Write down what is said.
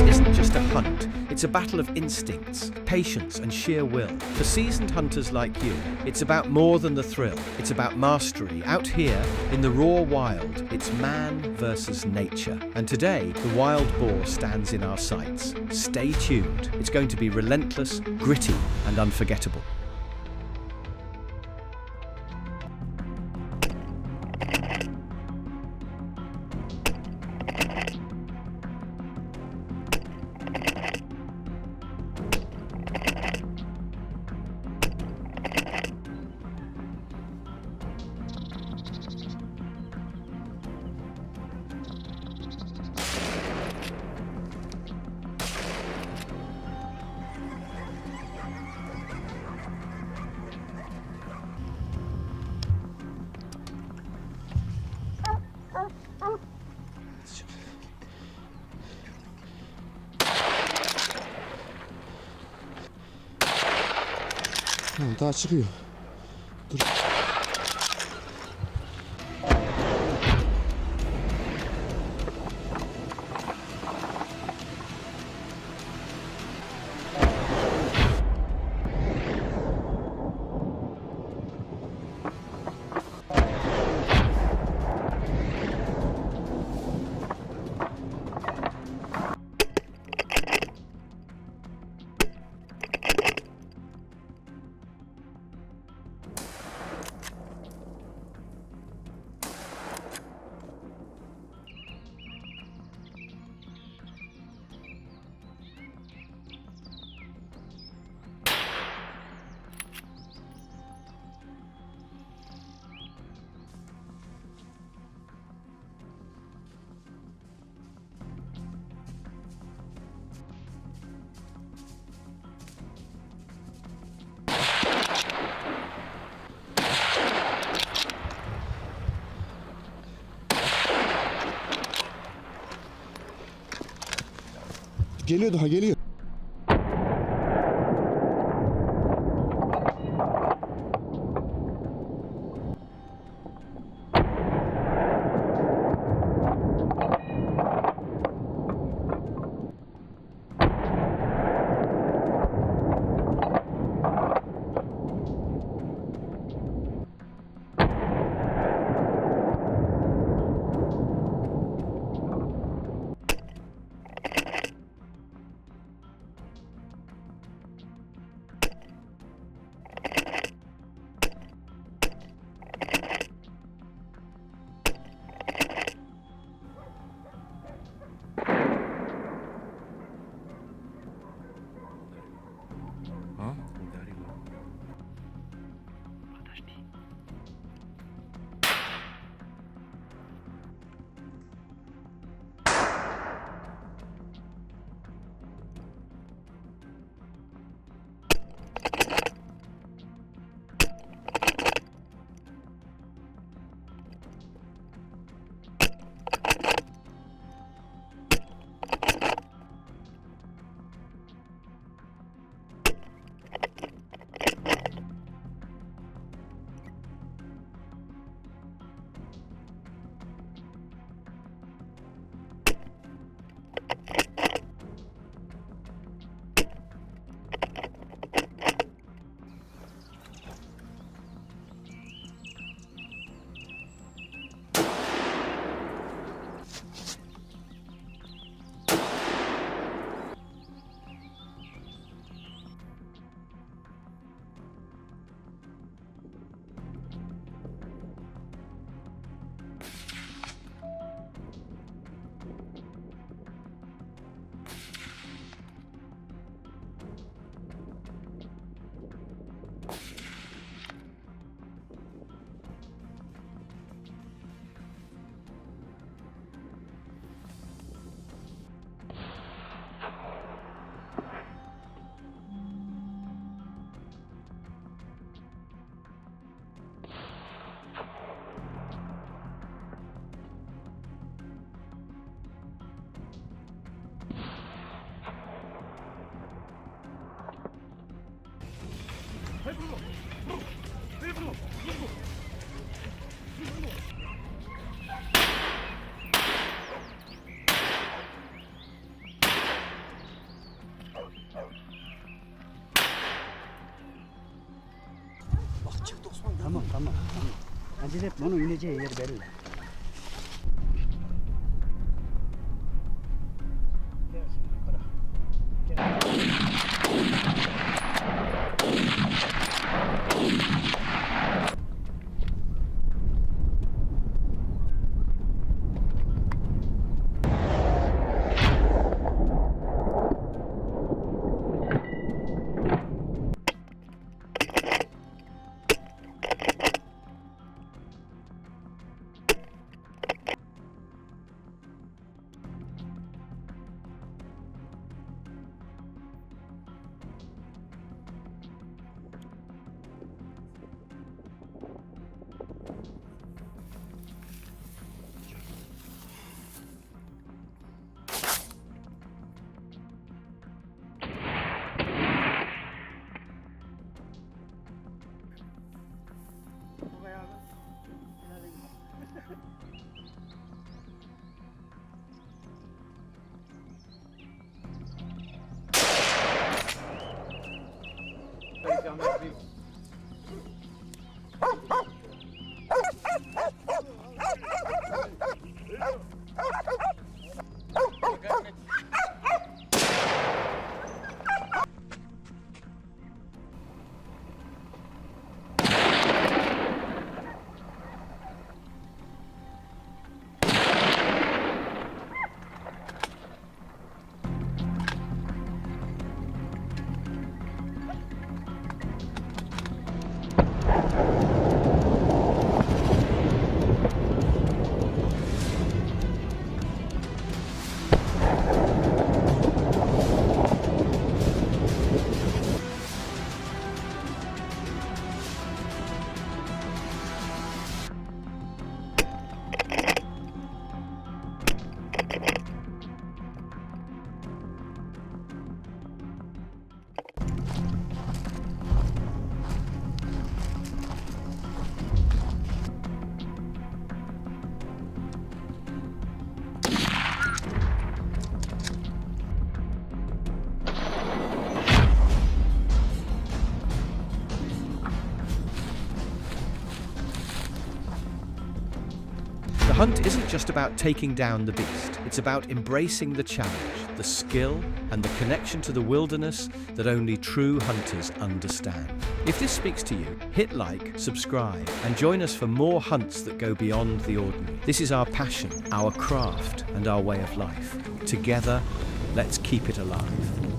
isn't just a hunt, it's a battle of instincts, patience and sheer will. For seasoned hunters like you, it's about more than the thrill. It's about mastery. Out here, in the raw wild, it's man versus nature. And today, the wild boar stands in our sights. Stay tuned. It's going to be relentless, gritty and unforgettable. Daha çıkıyor. Dur. Geliyor, daha geliyor. 이제 너는 이제 얘를 벨. The hunt isn't just about taking down the beast, it's about embracing the challenge, the skill, and the connection to the wilderness that only true hunters understand. If this speaks to you, hit like, subscribe, and join us for more hunts that go beyond the ordinary. This is our passion, our craft, and our way of life. Together, let's keep it alive.